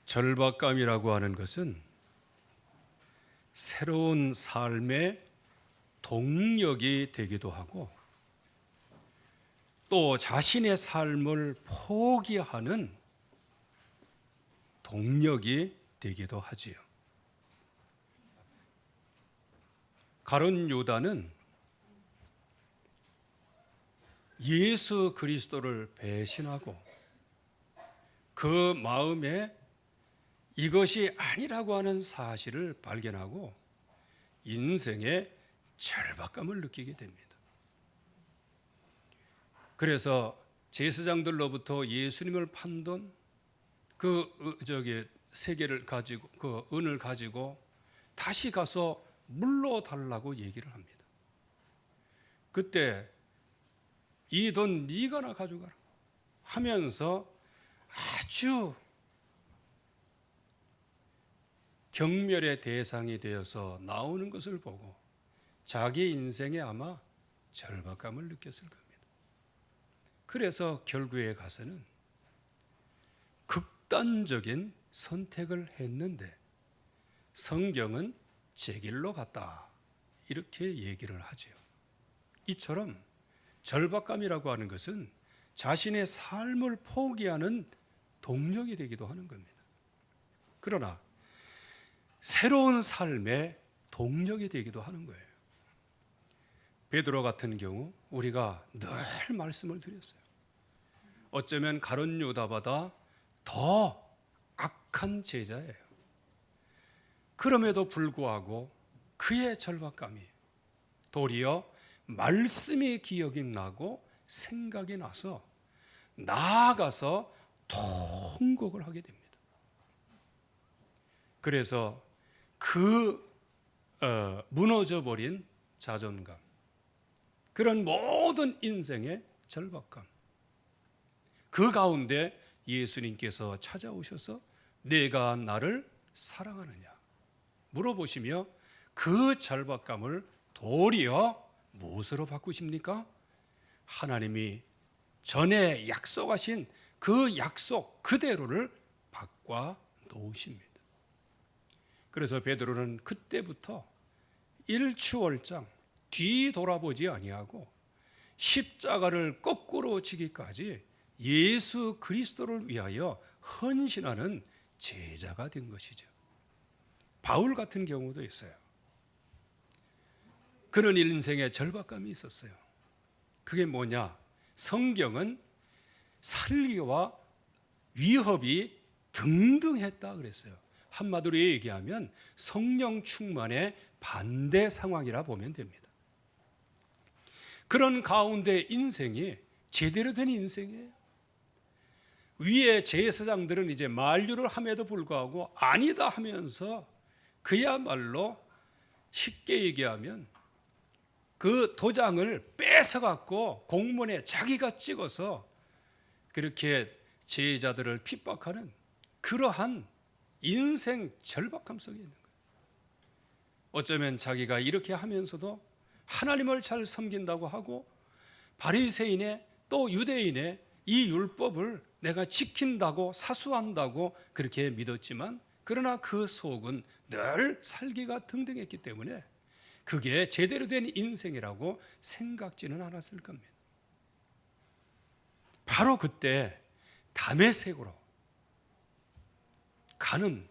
절박감이라고 하는 것은 새로운 삶의 동력이 되기도 하고 또 자신의 삶을 포기하는 동력이 되기도 하지요. 가룟 유다는 예수 그리스도를 배신하고 그 마음에 이것이 아니라고 하는 사실을 발견하고 인생의 절박감을 느끼게 됩니다. 그래서 제사장들로부터 예수님을 판돈 세계를 가지고 그 은을 가지고 다시 가서 물러 달라고 얘기를 합니다. 그때 이 돈 네가나 가져가라 하면서 아주 경멸의 대상이 되어서 나오는 것을 보고 자기 인생에 아마 절박감을 느꼈을 겁니다. 그래서 결국에 가서는 극단적인 선택을 했는데 성경은 제 길로 갔다 이렇게 얘기를 하죠. 이처럼 절박감이라고 하는 것은 자신의 삶을 포기하는 동력이 되기도 하는 겁니다. 그러나 새로운 삶의 동력이 되기도 하는 거예요. 베드로 같은 경우 우리가 늘 말씀을 드렸어요. 어쩌면 가룟 유다보다 더 악한 제자예요. 그럼에도 불구하고 그의 절박감이 도리어 말씀이 기억이 나고 생각이 나서 나아가서 통곡을 하게 됩니다. 그래서 그 무너져버린 자존감, 그런 모든 인생의 절박감, 그 가운데 예수님께서 찾아오셔서 내가 나를 사랑하느냐 물어보시며 그 절박감을 도리어 무엇으로 바꾸십니까? 하나님이 전에 약속하신 그 약속 그대로를 바꿔 놓으십니다. 그래서 베드로는 그때부터 일추월장 뒤돌아보지 아니하고 십자가를 거꾸로 지기까지 예수 그리스도를 위하여 헌신하는 제자가 된 것이죠. 바울 같은 경우도 있어요. 그런 인생에 절박감이 있었어요. 그게 뭐냐? 성경은 살기와 위협이 등등했다 그랬어요. 한마디로 얘기하면 성령 충만의 반대 상황이라 보면 됩니다. 그런 가운데 인생이 제대로 된 인생이에요. 위에 제사장들은 이제 만류를 함에도 불구하고 아니다 하면서 그야말로 쉽게 얘기하면 그 도장을 뺏어갖고 공문에 자기가 찍어서 그렇게 제자들을 핍박하는 그러한 인생 절박감 속에 있는 거예요. 어쩌면 자기가 이렇게 하면서도 하나님을 잘 섬긴다고 하고 바리새인의 또 유대인의 이 율법을 내가 지킨다고 사수한다고 그렇게 믿었지만 그러나 그 속은 늘 살기가 등등했기 때문에 그게 제대로 된 인생이라고 생각지는 않았을 겁니다. 바로 그때 다메섹으로 가는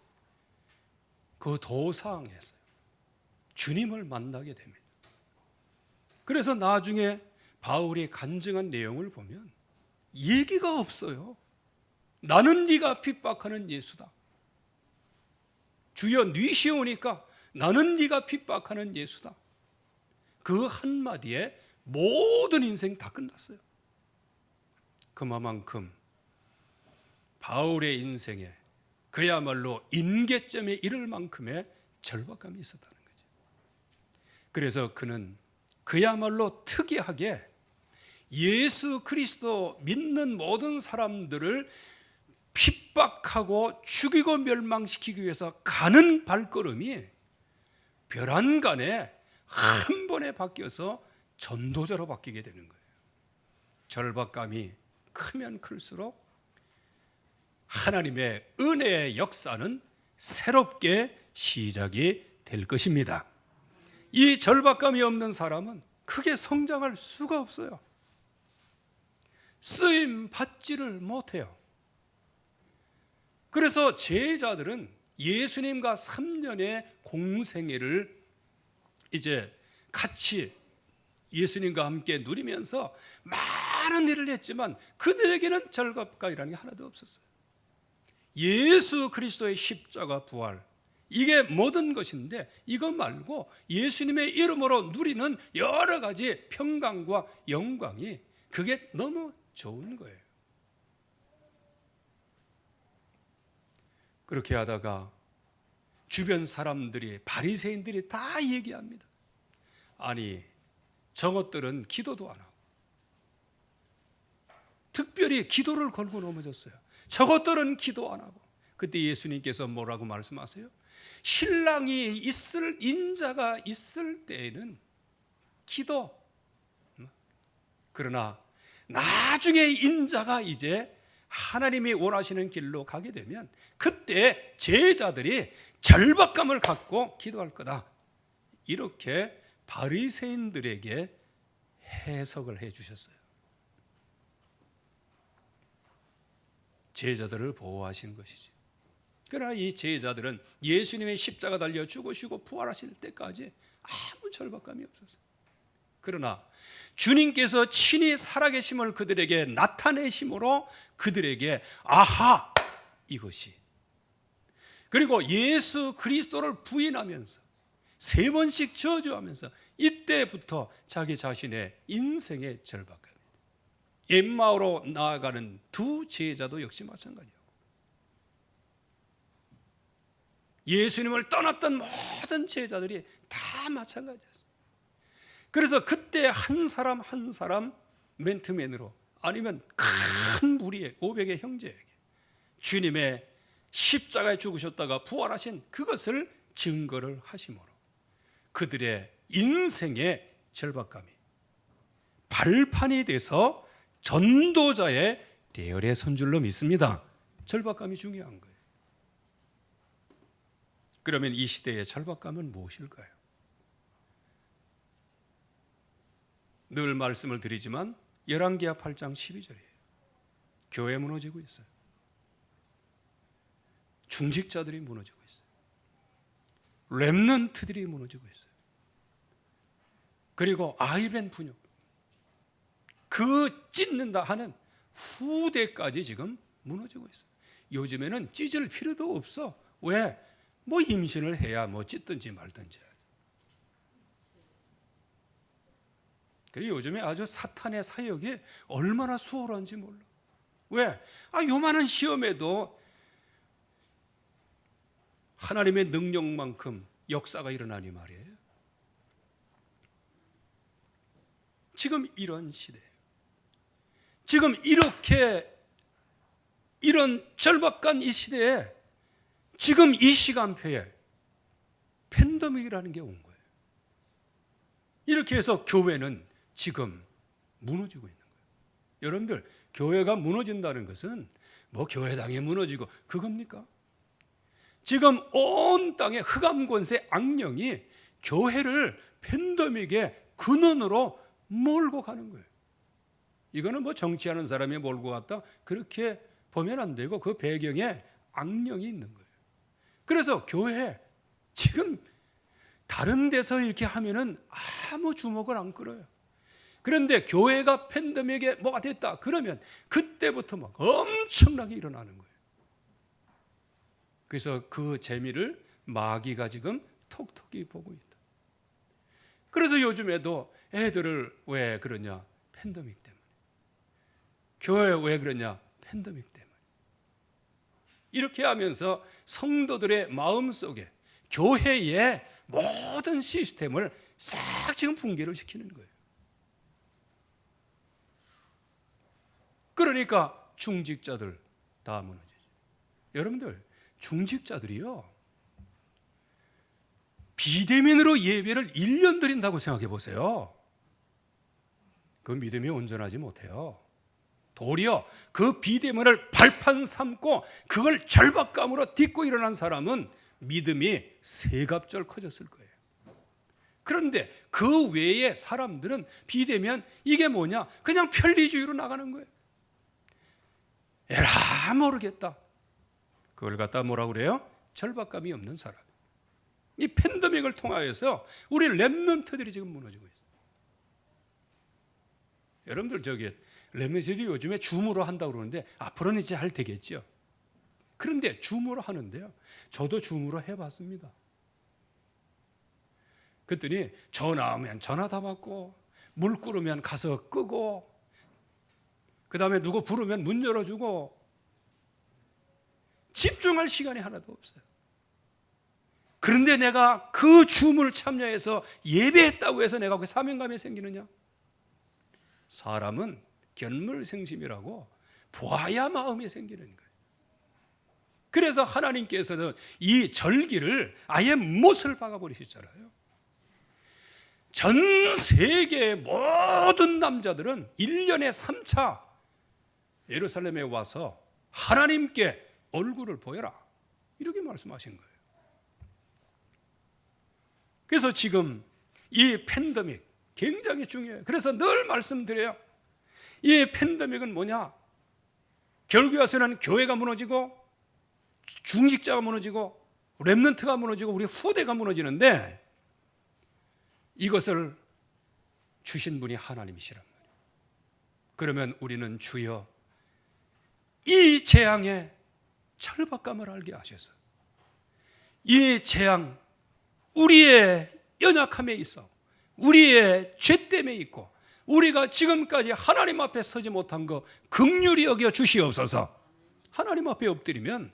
그 도상에서 주님을 만나게 됩니다. 그래서 나중에 바울이 간증한 내용을 보면 얘기가 없어요. 나는 네가 핍박하는 예수다. 주여 뉘시오니까 나는 네가 핍박하는 예수다. 그 한마디에 모든 인생 다 끝났어요. 그만큼 바울의 인생에 그야말로 임계점에 이를 만큼의 절박감이 있었다는 거죠. 그래서 그는 그야말로 특이하게 예수 그리스도 믿는 모든 사람들을 핍박하고 죽이고 멸망시키기 위해서 가는 발걸음이 벼랑간에 한 번에 바뀌어서 전도자로 바뀌게 되는 거예요. 절박감이 크면 클수록 하나님의 은혜의 역사는 새롭게 시작이 될 것입니다. 이 절박감이 없는 사람은 크게 성장할 수가 없어요. 쓰임 받지를 못해요. 그래서 제자들은 예수님과 3년의 공생애를 이제 같이 예수님과 함께 누리면서 많은 일을 했지만 그들에게는 절박감이라는 게 하나도 없었어요. 예수 그리스도의 십자가 부활, 이게 모든 것인데 이것 말고 예수님의 이름으로 누리는 여러 가지 평강과 영광이 그게 너무 좋은 거예요. 그렇게 하다가 주변 사람들이, 바리새인들이 다 얘기합니다. 아니, 저것들은 기도도 안 하고 특별히 기도를 걸고 넘어졌어요. 저것들은 기도 안 하고. 그때 예수님께서 뭐라고 말씀하세요? 신랑이 있을, 인자가 있을 때에는 기도, 그러나 나중에 인자가 이제 하나님이 원하시는 길로 가게 되면 그때 제자들이 절박감을 갖고 기도할 거다. 이렇게 바리새인들에게 해석을 해 주셨어요. 제자들을 보호하신 것이죠. 그러나 이 제자들은 예수님의 십자가 달려 죽으시고 부활하실 때까지 아무 절박감이 없었어요. 그러나 주님께서 친히 살아계심을 그들에게 나타내심으로 그들에게 아하, 이것이, 그리고 예수 그리스도를 부인하면서 3번씩 저주하면서 이때부터 자기 자신의 인생의 절박감, 엠마오로 나아가는 두 제자도 역시 마찬가지예요. 예수님을 떠났던 모든 제자들이 다 마찬가지였어요. 그래서 그때 한 사람 한 사람 맨투맨으로, 아니면 큰 무리의 500의 형제에게 주님의 십자가에 죽으셨다가 부활하신 그것을 증거를 하심으로 그들의 인생의 절박감이 발판이 돼서 전도자의 대열에 선 줄로 믿습니다. 절박감이 중요한 거예요. 그러면 이 시대의 절박감은 무엇일까요? 늘 말씀을 드리지만 열왕기하 8장 12절이에요. 교회 무너지고 있어요. 중직자들이 무너지고 있어요. 렘넌트들이 무너지고 있어요. 그리고 아이벤 분열, 그 찢는다 하는 후대까지 지금 무너지고 있어요. 요즘에는 찢을 필요도 없어. 왜? 뭐 임신을 해야 뭐 찢든지 말든지. 요즘에 아주 사탄의 사역이 얼마나 수월한지 몰라. 왜? 요만한 시험에도 하나님의 능력만큼 역사가 일어나니 말이에요. 지금 이런 시대예요. 지금 이런 절박한 이 시대에 지금 이 시간표에 팬데믹이라는 게 온 거예요. 이렇게 해서 교회는 지금 무너지고 있는 거예요. 여러분들, 교회가 무너진다는 것은 뭐 교회당이 무너지고 그겁니까? 지금 온 땅의 흑암 권세 악령이 교회를 팬데믹의 근원으로 몰고 가는 거예요. 이거는 뭐 정치하는 사람이 몰고 갔다 그렇게 보면 안 되고 그 배경에 악령이 있는 거예요. 그래서 교회 지금 다른 데서 이렇게 하면은 아무 주목을 안 끌어요. 그런데 교회가 팬데믹에 뭐가 됐다 그러면 그때부터 막 엄청나게 일어나는 거예요. 그래서 그 재미를 마귀가 지금 톡톡히 보고 있다. 그래서 요즘에도 애들을 왜 그러냐? 팬데믹 때문에. 교회 왜 그러냐? 팬데믹 때문에. 이렇게 하면서 성도들의 마음속에 교회의 모든 시스템을 싹 지금 붕괴를 시키는 거예요. 그러니까 중직자들 다 무너지죠. 여러분들, 중직자들이요, 비대면으로 예배를 1년 드린다고 생각해 보세요. 그 믿음이 온전하지 못해요. 도리어 그 비대면을 발판 삼고 그걸 절박감으로 딛고 일어난 사람은 믿음이 세갑절 커졌을 거예요. 그런데 그 외에 사람들은 비대면 이게 뭐냐? 그냥 편리주의로 나가는 거예요. 에라 모르겠다. 그걸 갖다 뭐라고 그래요? 절박감이 없는 사람. 이 팬데믹을 통하여서 우리 렘넌트들이 지금 무너지고 있어요. 여러분들 저기 렘넌트들이 요즘에 줌으로 한다고 그러는데 앞으로는 이제 잘 되겠죠. 그런데 줌으로 하는데요, 저도 줌으로 해봤습니다. 그랬더니 전화하면 전화 다 받고, 물 끓으면 가서 끄고, 그 다음에 누구 부르면 문 열어주고, 집중할 시간이 하나도 없어요. 그런데 내가 그 줌을 참여해서 예배했다고 해서 내가 그 사명감이 생기느냐? 사람은 견물생심이라고 보아야 마음이 생기는 거예요. 그래서 하나님께서는 이 절기를 아예 못을 박아버리셨잖아요. 전 세계의 모든 남자들은 1년에 3차 예루살렘에 와서 하나님께 얼굴을 보여라, 이렇게 말씀하신 거예요. 그래서 지금 이 팬데믹 굉장히 중요해요. 그래서 늘 말씀드려요. 이 팬데믹은 뭐냐? 결국에 와서는 교회가 무너지고, 중직자가 무너지고, 렘넌트가 무너지고, 우리 후대가 무너지는데, 이것을 주신 분이 하나님이시란 말이에요. 그러면 우리는 주여 이 재앙에 절박감을 알게 하셔서, 이 재앙 우리의 연약함에 있어, 우리의 죄 때문에 있고, 우리가 지금까지 하나님 앞에 서지 못한 거 긍휼히 여겨 주시옵소서. 하나님 앞에 엎드리면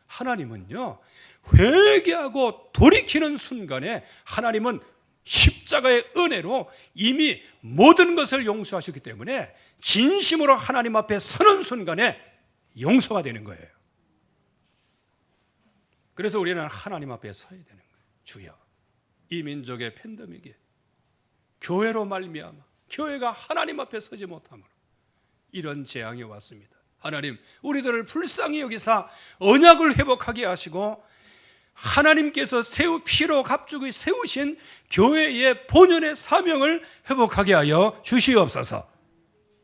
하나님은요, 회개하고 돌이키는 순간에 하나님은 십자가의 은혜로 이미 모든 것을 용서하셨기 때문에 진심으로 하나님 앞에 서는 순간에 용서가 되는 거예요. 그래서 우리는 하나님 앞에 서야 되는 거예요. 주여, 이 민족의 팬데믹에 교회로 말미암아 교회가 하나님 앞에 서지 못함으로 이런 재앙이 왔습니다. 하나님, 우리들을 불쌍히 여기사 언약을 회복하게 하시고, 하나님께서 피로 값주고 세우신 교회의 본연의 사명을 회복하게 하여 주시옵소서.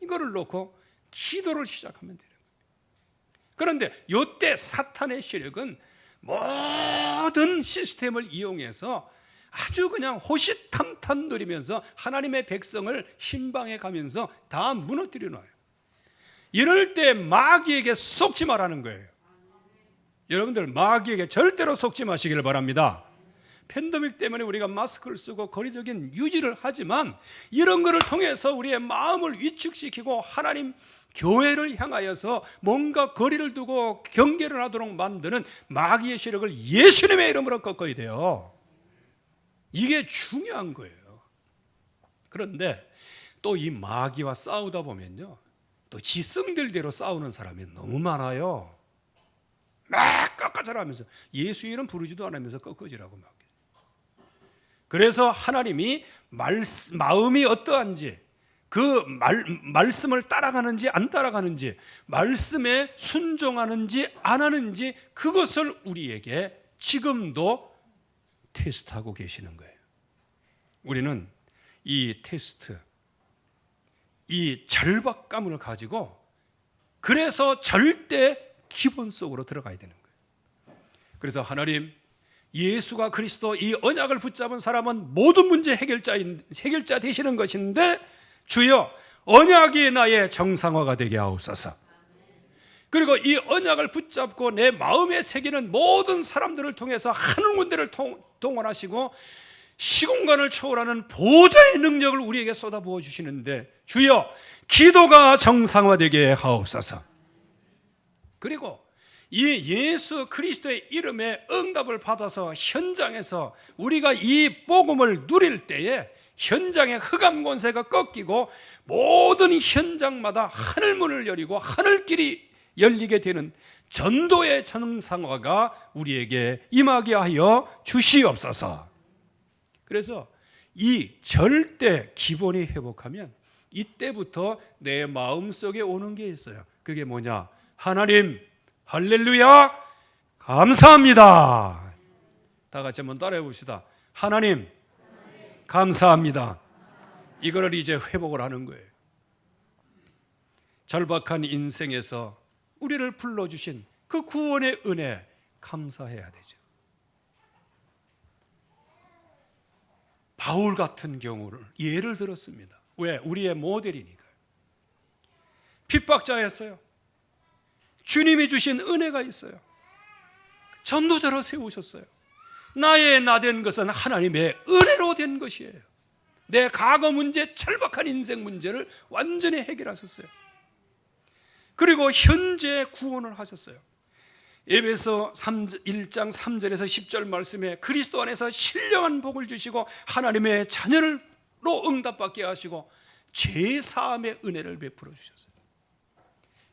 이거를 놓고 기도를 시작하면 되는 거예요. 그런데 이때 사탄의 세력은 모든 시스템을 이용해서 아주 그냥 호시탐탐 누리면서 하나님의 백성을 신방해 가면서 다 무너뜨려 놔요. 이럴 때 마귀에게 속지 말라는 거예요. 여러분들, 마귀에게 절대로 속지 마시기를 바랍니다. 팬데믹 때문에 우리가 마스크를 쓰고 거리적인 유지를 하지만, 이런 것을 통해서 우리의 마음을 위축시키고 하나님 교회를 향하여서 뭔가 거리를 두고 경계를 하도록 만드는 마귀의 세력을 예수님의 이름으로 꺾어야 돼요. 이게 중요한 거예요. 그런데 또 이 마귀와 싸우다 보면요, 또 지성들대로 싸우는 사람이 너무 많아요. 막 꺾어져라 하면서 예수 이름 부르지도 않으면서 꺾어지라고 막. 그래서 하나님이 마음이 어떠한지, 그 말씀을 따라가는지 안 따라가는지, 말씀에 순종하는지 안 하는지, 그것을 우리에게 지금도 테스트하고 계시는 거예요. 우리는 이 테스트, 이 절박감을 가지고, 그래서 절대 기본 속으로 들어가야 되는 거예요. 그래서 하나님, 예수가 그리스도 이 언약을 붙잡은 사람은 모든 문제 해결자 되시는 것인데, 주여 언약이 나의 정상화가 되게 하옵소서. 그리고 이 언약을 붙잡고 내 마음에 새기는 모든 사람들을 통해서 하늘 군대를 동원하시고 시공간을 초월하는 보좌의 능력을 우리에게 쏟아부어 주시는데, 주여 기도가 정상화되게 하옵소서. 그리고 이 예수 그리스도의 이름에 응답을 받아서 현장에서 우리가 이 복음을 누릴 때에 현장의 흑암 권세가 꺾이고 모든 현장마다 하늘문을 열리고 하늘길이 열리게 되는 전도의 정상화가 우리에게 임하게 하여 주시옵소서. 그래서 이 절대 기본이 회복하면 이때부터 내 마음속에 오는 게 있어요. 그게 뭐냐? 하나님 할렐루야 감사합니다. 다 같이 한번 따라해 봅시다. 하나님 감사합니다. 이거를 이제 회복을 하는 거예요. 절박한 인생에서 우리를 불러주신 그 구원의 은혜 감사해야 되죠. 바울 같은 경우를 예를 들었습니다. 왜? 우리의 모델이니까요. 핍박자였어요. 주님이 주신 은혜가 있어요. 전도자로 세우셨어요. 나의 나된 것은 하나님의 은혜로 된 것이에요. 내 과거 문제, 절박한 인생 문제를 완전히 해결하셨어요. 그리고 현재 구원을 하셨어요. 에베소 1장 3절에서 10절 말씀에 그리스도 안에서 신령한 복을 주시고 하나님의 자녀로 응답받게 하시고 죄사함의 은혜를 베풀어 주셨어요.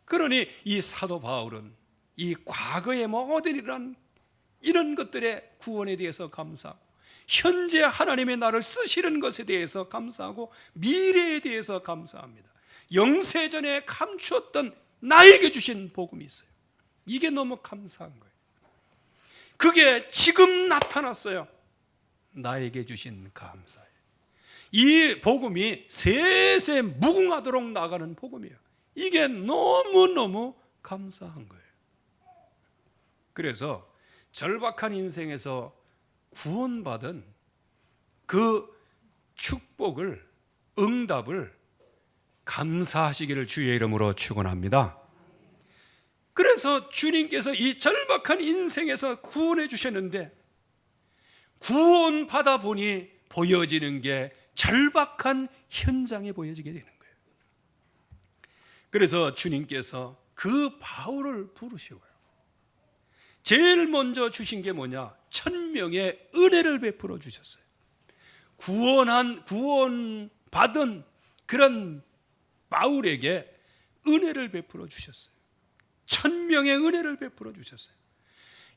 그러니 이 사도 바울은 이 과거의 모델이란 이런 것들의 구원에 대해서 감사하고 현재 하나님의 나를 쓰시는 것에 대해서 감사하고 미래에 대해서 감사합니다. 영세전에 감추었던 나에게 주신 복음이 있어요. 이게 너무 감사한 거예요. 그게 지금 나타났어요. 나에게 주신 감사예요. 이 복음이 세세 무궁하도록 나가는 복음이에요. 이게 너무너무 감사한 거예요. 그래서 절박한 인생에서 구원받은 그 축복을, 응답을 감사하시기를 주의 이름으로 축원합니다. 그래서 주님께서 이 절박한 인생에서 구원해 주셨는데 구원 받아 보니 보여지는 게 절박한 현장에 보여지게 되는 거예요. 그래서 주님께서 그 바울을 부르시고요. 제일 먼저 주신 게 뭐냐? 천명의 은혜를 베풀어 주셨어요. 구원받은 그런 바울에게 은혜를 베풀어 주셨어요. 천명의 은혜를 베풀어 주셨어요.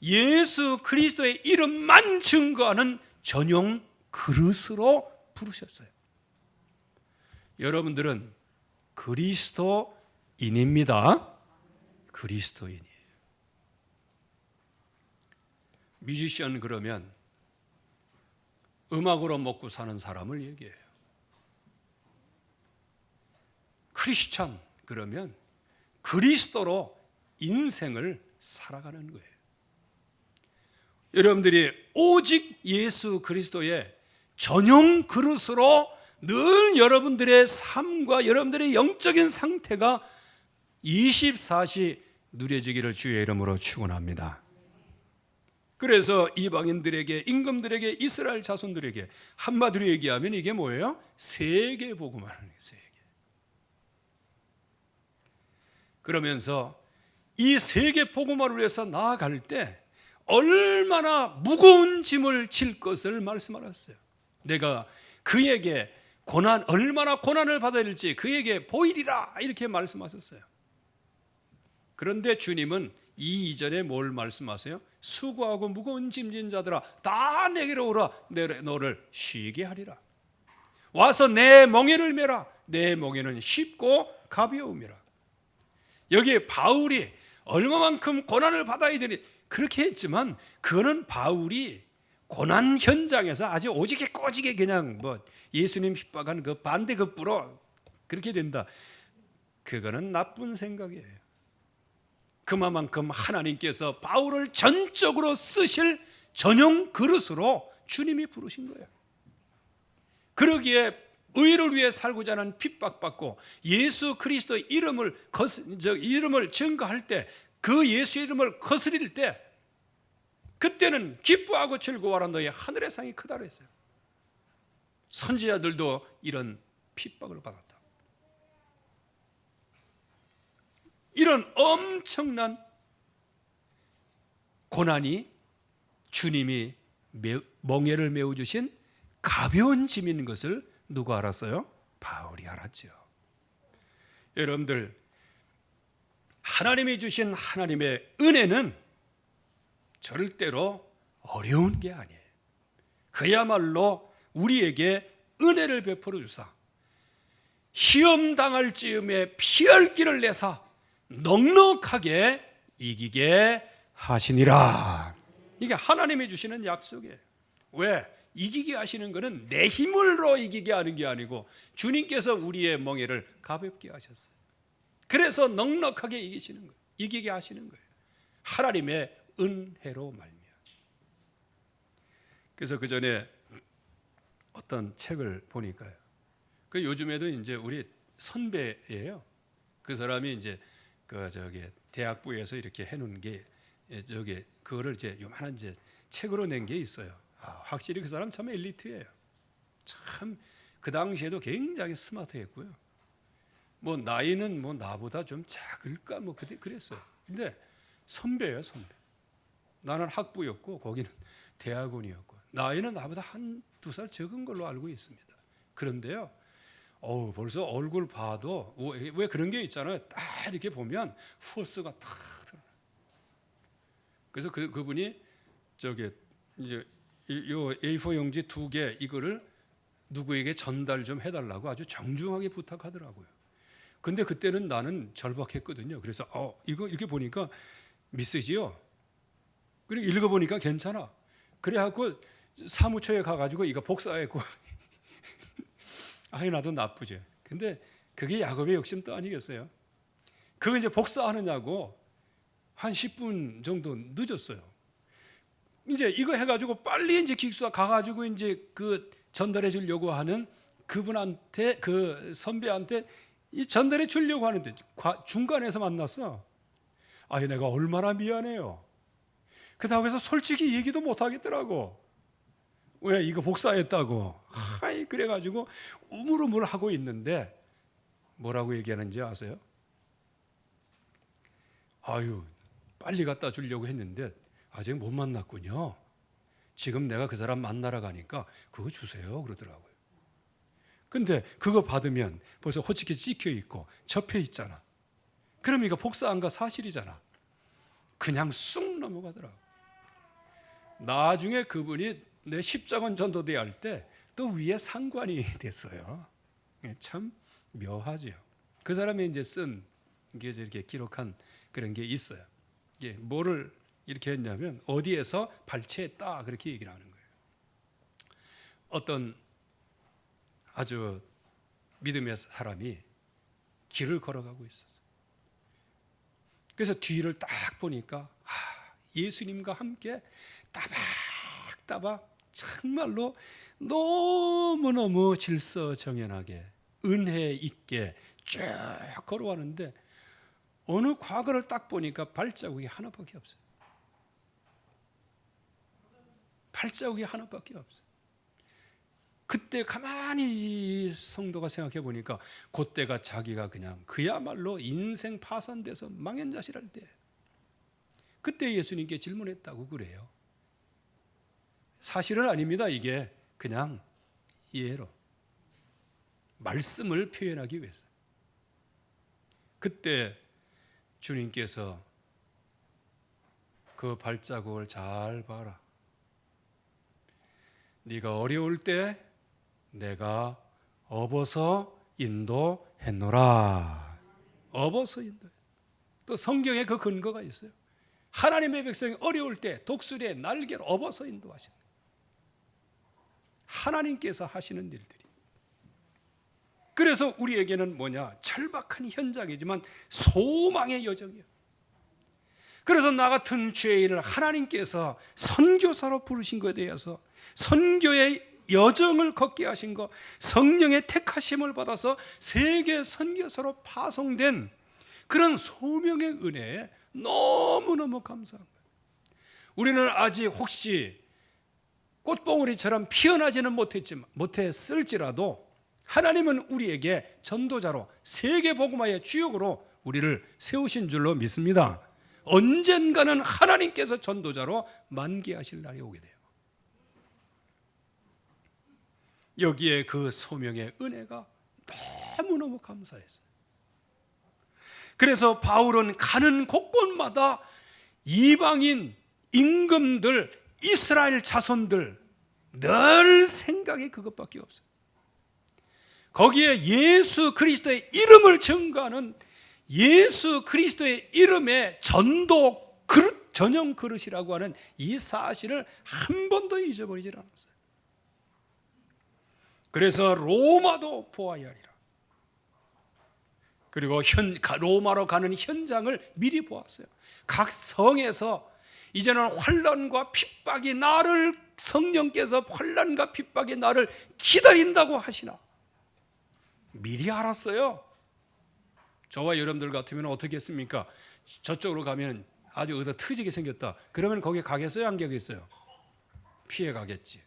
예수 그리스도의 이름만 증거하는 전용 그릇으로 부르셨어요. 여러분들은 그리스도인입니다. 그리스도인이에요. 뮤지션 그러면 음악으로 먹고 사는 사람을 얘기해요. 크리스찬 그러면 그리스도로 인생을 살아가는 거예요. 여러분들이 오직 예수 그리스도의 전용 그릇으로 늘 여러분들의 삶과 여러분들의 영적인 상태가 24시 누려지기를 주의 이름으로 축원합니다. 그래서 이방인들에게, 임금들에게, 이스라엘 자손들에게 한마디로 얘기하면 이게 뭐예요? 세계 복음을 하는 거예요. 세계. 그러면서 이 세계 복음화를 위해서 나아갈 때 얼마나 무거운 짐을 질 것을 말씀하셨어요. 내가 그에게 얼마나 고난을 받아야 될지 그에게 보이리라 이렇게 말씀하셨어요. 그런데 주님은 이 이전에 뭘 말씀하세요? 수고하고 무거운 짐진 자들아 다 내게로 오라 내가 너를 쉬게 하리라. 와서 내 멍에를 메라. 내 멍에는 쉽고 가벼움이라. 여기에 바울이 얼마만큼 고난을 받아야 되니 그렇게 했지만 그거는 바울이 고난 현장에서 아주 오지게 꼬지게 그냥 예수님 핍박한 그 반대급부로 그렇게 된다. 그거는 나쁜 생각이에요. 그만큼 하나님께서 바울을 전적으로 쓰실 전용 그릇으로 주님이 부르신 거예요. 그러기에 의를 위해 살고자 하는 핍박받고 예수 그리스도의 이름을 증거할 때 그 예수 이름을 거스릴 때 그때는 기뻐하고 즐거워하라 너희 하늘의 상이 크다 그랬어요. 선지자들도 이런 핍박을 받았다. 이런 엄청난 고난이 주님이 멍에를 메워 주신 가벼운 짐인 것을 누가 알았어요? 바울이 알았죠. 여러분들 하나님이 주신 하나님의 은혜는 절대로 어려운 게 아니에요. 그야말로 우리에게 은혜를 베풀어 주사 시험 당할 즈음에 피할 길을 내사 넉넉하게 이기게 하시니라. 이게 하나님이 주시는 약속이에요. 왜? 이기게 하시는 것은 내 힘으로 이기게 하는 게 아니고 주님께서 우리의 멍에를 가볍게 하셨어요. 그래서 넉넉하게 이기시는 거예요. 이기게 하시는 거예요. 하나님의 은혜로 말미암아. 그래서 그 전에 어떤 책을 보니까요. 그 요즘에도 이제 우리 선배예요. 그 사람이 이제 대학부에서 이렇게 해놓은 게 그거를 이제 요만한 이제 책으로 낸 게 있어요. 확실히 그 사람 참 엘리트예요. 참 그 당시에도 굉장히 스마트했고요. 뭐 나이는 뭐 나보다 좀 작을까 뭐 그랬어요. 근데 선배예요, 선배. 나는 학부였고 거기는 대학원이었고 나이는 나보다 한두 살 적은 걸로 알고 있습니다. 그런데요, 벌써 얼굴 봐도 왜 그런 게 있잖아요. 딱 이렇게 보면 포스가 탁 들어. 그래서 그분이 이제 요 A4 용지 2개 이거를 누구에게 전달 좀 해달라고 아주 정중하게 부탁하더라고요. 근데 그때는 나는 절박했거든요. 그래서 이거 이렇게 보니까 미스지요. 그리고 읽어보니까 괜찮아. 그래갖고 사무처에 가가지고 이거 복사했고 나도 나쁘죠. 근데 그게 야곱의 욕심도 아니겠어요? 그거 이제 복사하느냐고 한 10분 정도 늦었어요. 이제 이거 해가지고 빨리 이제 기숙사 가가지고 이제 그 전달해 주려고 하는 그분한테, 그 선배한테 이 전달해 주려고 하는데 중간에서 만났어. 내가 얼마나 미안해요. 그렇다고 해서 솔직히 얘기도 못 하겠더라고. 왜 이거 복사했다고. 그래가지고 우물우물 하고 있는데 뭐라고 얘기하는지 아세요? 빨리 갖다 주려고 했는데 아직 못 만났군요. 지금 내가 그 사람 만나러 가니까 그거 주세요 그러더라고요. 근데 그거 받으면 벌써 호치키 찍혀 있고 접혀 있잖아. 그럼 이거 복사한 거 사실이잖아. 그냥 쑥 넘어가더라고. 나중에 그분이 내 십자군 전도대 할 때 또 위에 상관이 됐어요. 참 묘하죠. 그 사람이 이제 쓴 게 이렇게 기록한 그런 게 있어요. 이게 뭐를 이렇게 했냐면 어디에서 발췌했다 그렇게 얘기를 하는 거예요. 어떤 아주 믿음의 사람이 길을 걸어가고 있었어요. 그래서 뒤를 딱 보니까 예수님과 함께 따박따박 정말로 너무너무 질서정연하게 은혜 있게 쭉 걸어왔는데 어느 과거를 딱 보니까 발자국이 하나밖에 없어요. 발자국이 하나밖에 없어요. 그때 가만히 성도가 생각해 보니까 그때가 자기가 그냥 그야말로 인생 파산돼서 망연자실할 때 그때 예수님께 질문했다고 그래요. 사실은 아닙니다. 이게 그냥 예로 말씀을 표현하기 위해서. 그때 주님께서 그 발자국을 잘 봐라. 네가 어려울 때 내가 업어서 인도했노라. 업어서 인도. 또 성경에 그 근거가 있어요. 하나님의 백성이 어려울 때 독수리의 날개를 업어서 인도하신다. 하나님께서 하시는 일들이. 그래서 우리에게는 뭐냐? 절박한 현장이지만 소망의 여정이에요. 그래서 나 같은 죄인을 하나님께서 선교사로 부르신 것에 대해서 선교의 여정을 걷게 하신 것, 성령의 택하심을 받아서 세계 선교사로 파송된 그런 소명의 은혜에 너무너무 감사한 거예요. 우리는 아직 혹시 꽃봉오리처럼 피어나지는 못했을지라도 하나님은 우리에게 전도자로 세계 복음화의 주역으로 우리를 세우신 줄로 믿습니다. 언젠가는 하나님께서 전도자로 만개하실 날이 오게 돼요. 여기에 그 소명의 은혜가 너무너무 감사했어요. 그래서 바울은 가는 곳곳마다 이방인, 임금들, 이스라엘 자손들 늘 생각이 그것밖에 없어요. 거기에 예수 그리스도의 이름을 증거하는 예수 그리스도의 이름의 전도 그릇, 전용 그릇이라고 하는 이 사실을 한 번도 잊어버리지 않았어요. 그래서 로마도 보아야 하리라. 그리고 로마로 가는 현장을 미리 보았어요. 각 성에서 이제는 환난과 핍박이 나를, 성령께서 환난과 핍박이 나를 기다린다고 하시나 미리 알았어요. 저와 여러분들 같으면 어떻게 했습니까? 저쪽으로 가면 아주 어디다 터지게 생겼다. 그러면 거기 가겠어요? 안 가겠어요? 피해 가겠지.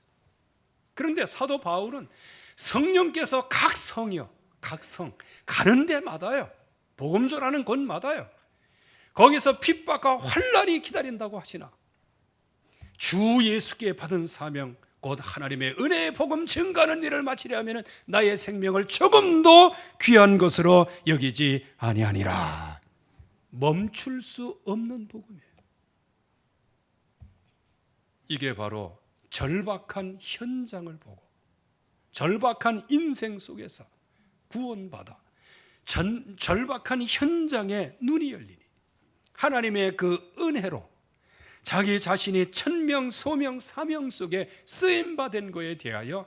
그런데 사도 바울은 성령께서 각 성이요, 각 성 가는 데마다요, 복음 전하는 곳마다요, 거기서 핍박과 환난이 기다린다고 하시나 주 예수께 받은 사명 곧 하나님의 은혜의 복음 증가하는 일을 마치려면 나의 생명을 조금도 귀한 것으로 여기지 아니하니라. 멈출 수 없는 복음이에요. 이게 바로 절박한 현장을 보고 절박한 인생 속에서 구원받아 절박한 현장에 눈이 열리니 하나님의 그 은혜로 자기 자신이 천명, 소명, 사명 속에 쓰임받은 거에 대하여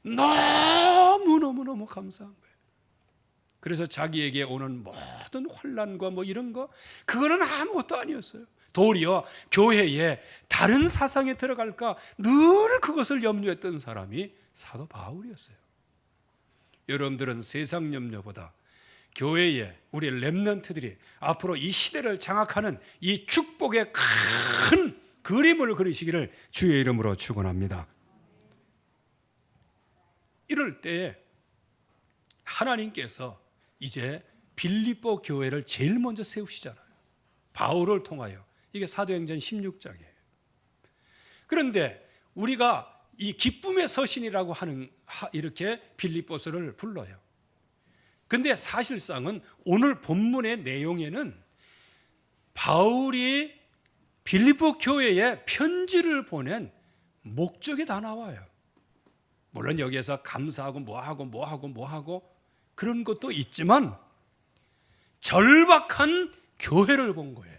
너무너무너무 감사한 거예요. 그래서 자기에게 오는 모든 환난과 뭐 이런 거, 그거는 아무것도 아니었어요. 도리어 교회에 다른 사상에 들어갈까 늘 그것을 염려했던 사람이 사도 바울이었어요. 여러분들은 세상 염려보다 교회에 우리 렘넌트들이 앞으로 이 시대를 장악하는 이 축복의 큰 그림을 그리시기를 주의 이름으로 축원합니다. 이럴 때에 하나님께서 이제 빌립보 교회를 제일 먼저 세우시잖아요. 바울을 통하여. 이게 사도행전 16장이에요. 그런데 우리가 이 기쁨의 서신이라고 하는 이렇게 빌립보서를 불러요. 근데 사실상은 오늘 본문의 내용에는 바울이 빌립보 교회에 편지를 보낸 목적이 다 나와요. 물론 여기에서 감사하고 뭐하고 그런 것도 있지만 절박한 교회를 본 거예요.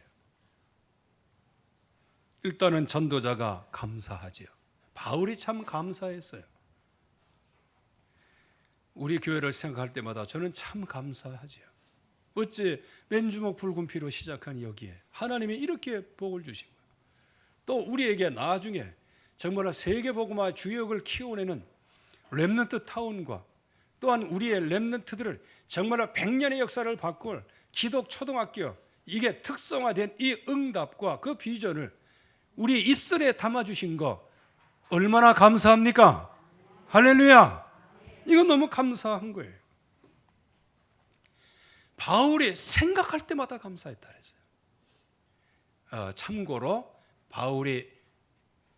일단은 전도자가 감사하지요. 바울이 참 감사했어요. 우리 교회를 생각할 때마다 저는 참 감사하지요. 어째 맨주먹 붉은 피로 시작한 여기에 하나님이 이렇게 복을 주시고 또 우리에게 나중에 정말 세계복음화 주역을 키워내는 렘넌트 타운과 또한 우리의 렘넌트들을 정말 100년의 역사를 바꿀 기독 초등학교, 이게 특성화된 이 응답과 그 비전을 우리 입술에 담아주신 거 얼마나 감사합니까? 할렐루야! 이건 너무 감사한 거예요. 바울이 생각할 때마다 감사했다 그랬어요. 참고로 바울이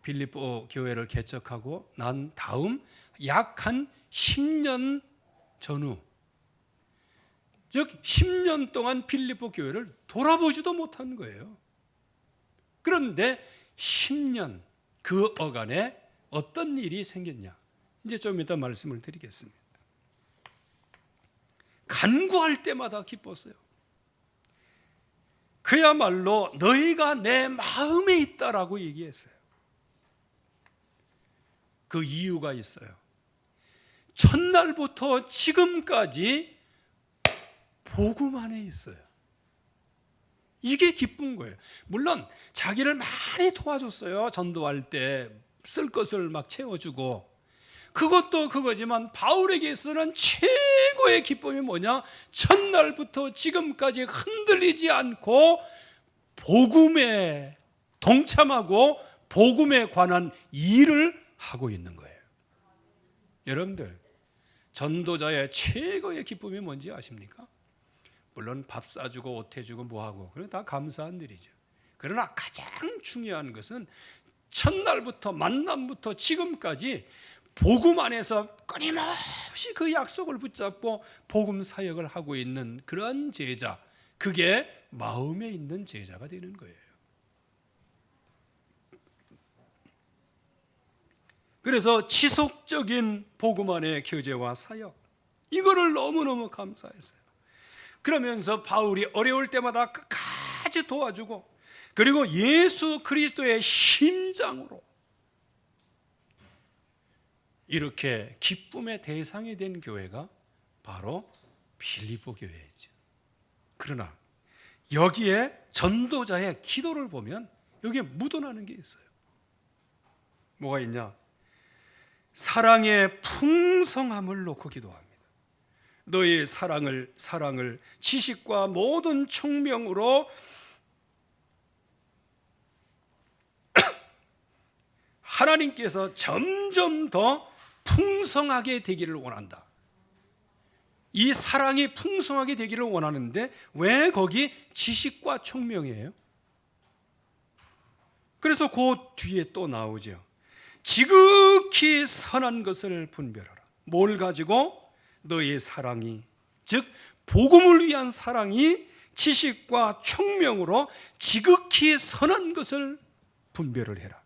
빌립보 교회를 개척하고 난 다음 약 한 10년 전후, 즉 10년 동안 빌립보 교회를 돌아보지도 못한 거예요. 그런데 10년 그 어간에 어떤 일이 생겼냐, 이제 좀 이따 말씀을 드리겠습니다. 간구할 때마다 기뻤어요. 그야말로 너희가 내 마음에 있다라고 얘기했어요. 그 이유가 있어요. 첫날부터 지금까지 복음 안에 있어요. 이게 기쁜 거예요. 물론 자기를 많이 도와줬어요. 전도할 때 쓸 것을 막 채워주고, 그것도 그거지만 바울에게 있어서는 최고의 기쁨이 뭐냐? 첫날부터 지금까지 흔들리지 않고 복음에 동참하고 복음에 관한 일을 하고 있는 거예요. 여러분들, 전도자의 최고의 기쁨이 뭔지 아십니까? 물론 밥 사주고 옷 해주고 뭐하고, 그건 다 감사한 일이죠. 그러나 가장 중요한 것은 첫날부터 만남부터 지금까지 복음 안에서 끊임없이 그 약속을 붙잡고 복음 사역을 하고 있는 그러한 제자, 그게 마음에 있는 제자가 되는 거예요. 그래서 지속적인 복음 안의 교제와 사역, 이거를 너무너무 감사했어요. 그러면서 바울이 어려울 때마다 끝까지 도와주고, 그리고 예수 그리스도의 심장으로 이렇게 기쁨의 대상이 된 교회가 바로 빌립보 교회이죠. 그러나 여기에 전도자의 기도를 보면 여기에 묻어나는 게 있어요. 뭐가 있냐? 사랑의 풍성함을 놓고 기도합니다. 너의 사랑을 지식과 모든 총명으로 하나님께서 점점 더 풍성하게 되기를 원한다. 이 사랑이 풍성하게 되기를 원하는데 왜 거기 지식과 총명이에요? 그래서 그 뒤에 또 나오죠. 지극히 선한 것을 분별하라. 뭘 가지고? 너의 사랑이, 즉 복음을 위한 사랑이 지식과 총명으로 지극히 선한 것을 분별을 해라.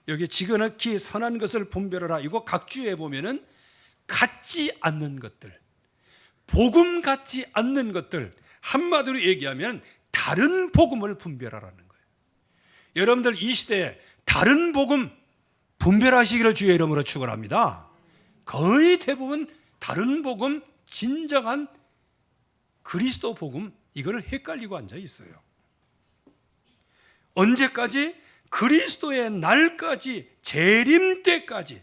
여기 지극히 선한 것을 분별하라, 이거 각주에 보면은 같지 않는 것들, 복음 같지 않는 것들, 한마디로 얘기하면 다른 복음을 분별하라는 거예요. 여러분들 이 시대에 다른 복음 분별하시기를 주의 이름으로 축원합니다. 거의 대부분 다른 복음, 진정한 그리스도 복음, 이거를 헷갈리고 앉아 있어요. 언제까지? 그리스도의 날까지, 재림 때까지.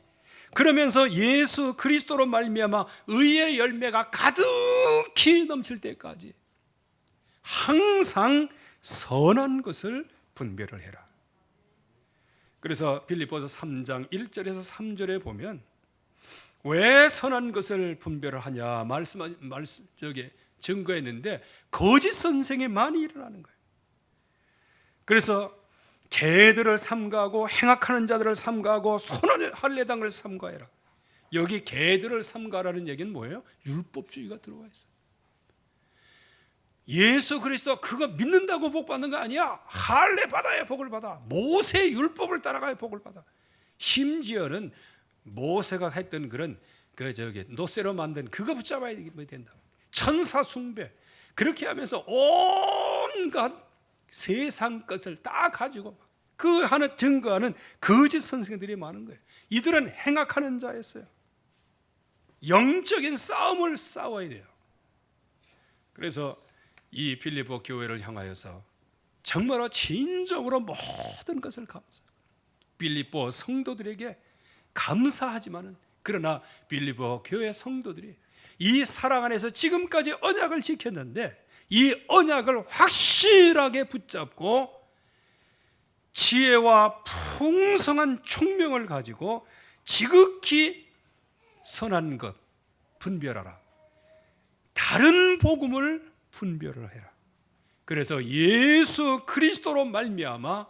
그러면서 예수 그리스도로 말미암아 의의 열매가 가득히 넘칠 때까지 항상 선한 것을 분별을 해라. 그래서 빌립보서 3장 1절에서 3절에 보면 왜 선한 것을 분별을 하냐 증거했는데 거짓 선생이 많이 일어나는 거예요. 그래서 개들을 삼가하고 행악하는 자들을 삼가하고 손을 할례당을 삼가해라. 여기 개들을 삼가라는 얘기는 뭐예요? 율법주의가 들어와 있어요. 예수 그리스도 그거 믿는다고 복 받는 거 아니야. 할례 받아야 복을 받아. 모세 율법을 따라가야 복을 받아. 심지어는 모세가 했던 그런 노쇠로 만든 그거 붙잡아야 된다. 천사 숭배, 그렇게 하면서 온갖 세상 것을 다 가지고 그 하나 증거하는 거짓 선생들이 많은 거예요. 이들은 행악하는 자였어요. 영적인 싸움을 싸워야 돼요. 그래서 이 빌립보 교회를 향하여서 정말로 진정으로 모든 것을 빌립보 성도들에게 감사하지만은, 그러나 빌립보 교회 성도들이 이 사랑 안에서 지금까지 언약을 지켰는데 이 언약을 확실하게 붙잡고 지혜와 풍성한 총명을 가지고 지극히 선한 것 분별하라. 다른 복음을 분별을 해라. 그래서 예수 그리스도로 말미암아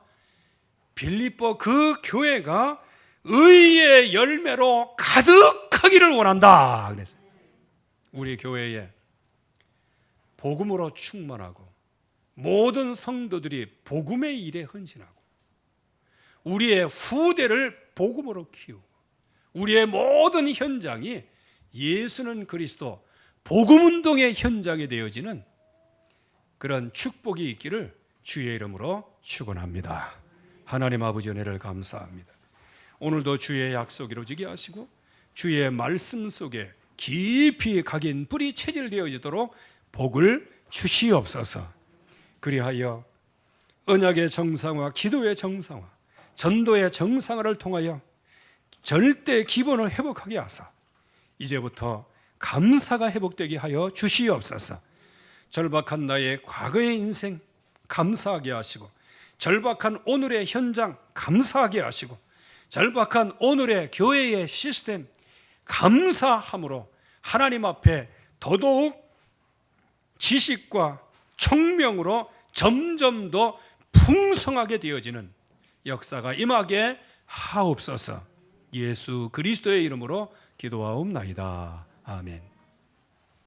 빌립보 그 교회가 의의 열매로 가득하기를 원한다 그랬어요. 우리 교회에 복음으로 충만하고 모든 성도들이 복음의 일에 헌신하고 우리의 후대를 복음으로 키우고 우리의 모든 현장이 예수는 그리스도 복음운동의 현장이 되어지는 그런 축복이 있기를 주의 이름으로 축원합니다. 하나님 아버지 은혜를 감사합니다. 오늘도 주의 약속 이루어지게 하시고 주의 말씀 속에 깊이 각인 뿌리 체질되어지도록 복을 주시옵소서. 그리하여 언약의 정상화, 기도의 정상화, 전도의 정상화를 통하여 절대 기본을 회복하게 하사 이제부터 감사가 회복되게 하여 주시옵소서. 절박한 나의 과거의 인생 감사하게 하시고 절박한 오늘의 현장 감사하게 하시고 절박한 오늘의 교회의 시스템 감사함으로 하나님 앞에 더더욱 지식과 총명으로 점점 더 풍성하게 되어지는 역사가 임하게 하옵소서. 예수 그리스도의 이름으로 기도하옵나이다. 아멘.